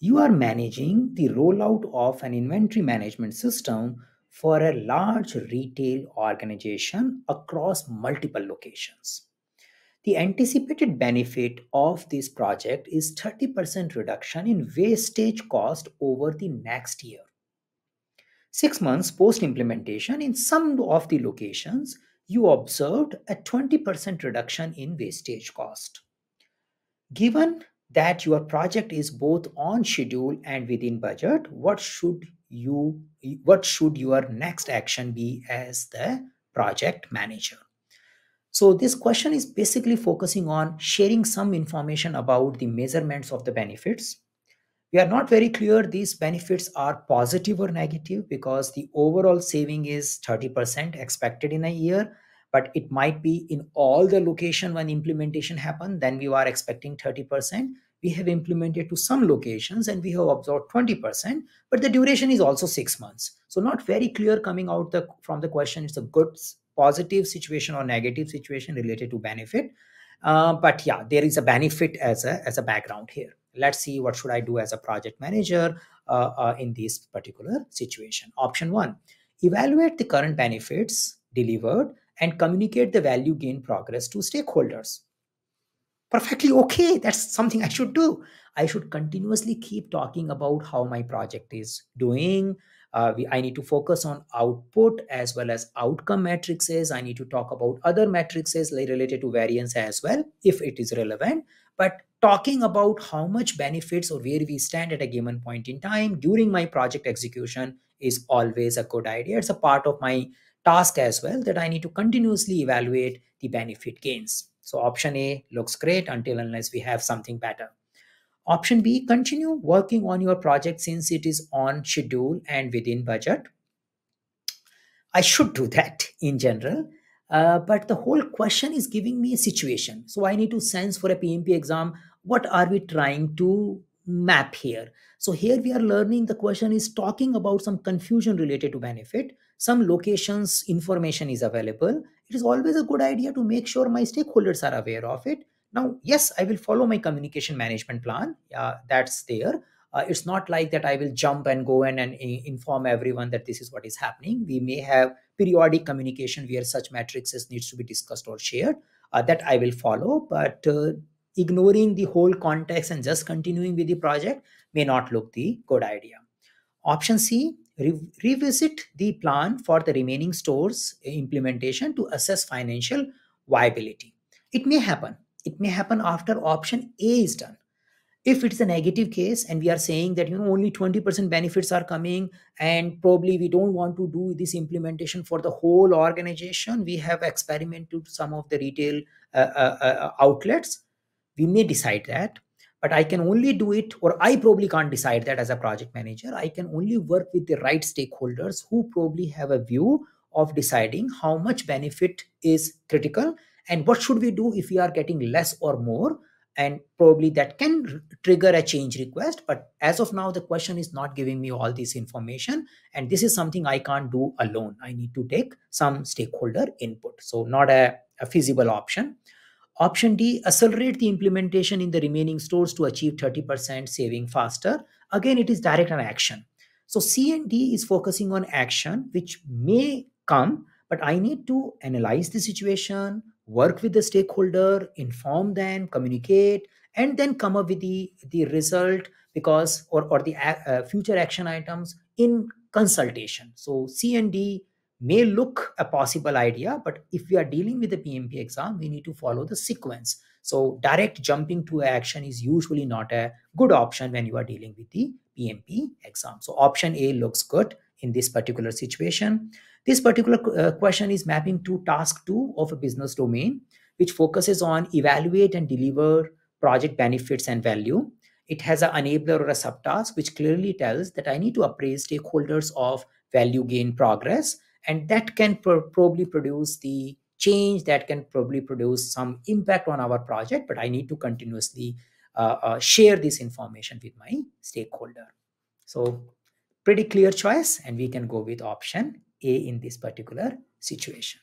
You are managing the rollout of an inventory management system for a large retail organization across multiple locations. The anticipated benefit of this project is 30% reduction in wastage cost over the next year. 6 months post implementation, in some of the locations, you observed a 20% reduction in wastage cost. Given that your project is both on schedule and within budget, what should your next action be as the project manager? So this question is basically focusing on sharing some information about the measurements of the benefits. We are not very clear these benefits are positive or negative because the overall saving is 30% expected in a year, but it might be in all the location when implementation happen, then we are expecting 30%. We have implemented to some locations and we have absorbed 20%, but the duration is also 6 months. So not very clear coming out from the question. It's a good positive situation or negative situation related to benefit. But yeah, there is a benefit as a background here. Let's see what should I do as a project manager in this particular situation. Option 1, evaluate the current benefits delivered and communicate the value gain progress to stakeholders. Perfectly okay, that's something I should do. I should continuously keep talking about how my project is doing. I need to focus on output as well as outcome matrices. I need to talk about other matrices related to variance as well if it is relevant. But talking about how much benefits or where we stand at a given point in time during my project execution is always a good idea. It's a part of my task as well, that I need to continuously evaluate the benefit gains. So option A looks great until unless we have something better. Option B, continue working on your project since it is on schedule and within budget. I should do that in general. But the whole question is giving me a situation. So I need to sense for a PMP exam, what are we trying to map here? So here we are learning, the question is talking about some confusion related to benefit. Some locations information is available. It is always a good idea to make sure my stakeholders are aware of it. Now, yes, I will follow my communication management plan. That's there. It's not like that I will jump and go and inform everyone that this is what is happening. We may have periodic communication where such matrices needs to be discussed or shared. That I will follow, but ignoring the whole context and just continuing with the project may not look the good idea. Option C, revisit the plan for the remaining stores implementation to assess financial viability. It may happen. It may happen after option A is done. If it's a negative case and we are saying that only 20% benefits are coming and probably we don't want to do this implementation for the whole organization, we have experimented some of the retail outlets, we may decide that. But I can only do it, or I probably can't decide that as a project manager. I can only work with the right stakeholders who probably have a view of deciding how much benefit is critical and what should we do if we are getting less or more, and probably that can trigger a change request. But as of now, the question is not giving me all this information, and this is something I can't do alone. I need to take some stakeholder input, so not a feasible option. Option D, accelerate the implementation in the remaining stores to achieve 30% saving faster. Again, it is direct on action. So C and D is focusing on action, which may come, but I need to analyze the situation, work with the stakeholder, inform them, communicate, and then come up with the result, because or the future action items in consultation. So C and D may look a possible idea, but if we are dealing with the PMP exam, we need to follow the sequence. So direct jumping to action is usually not a good option when you are dealing with the PMP exam. So option A looks good in this particular situation. This particular question is mapping to task 2 of a business domain, which focuses on evaluate and deliver project benefits and value. It has an enabler or a subtask which clearly tells that I need to appraise stakeholders of value gain progress, and that can probably produce the change, that can probably produce some impact on our project, but I need to continuously share this information with my stakeholder. So pretty clear choice, and we can go with option A in this particular situation.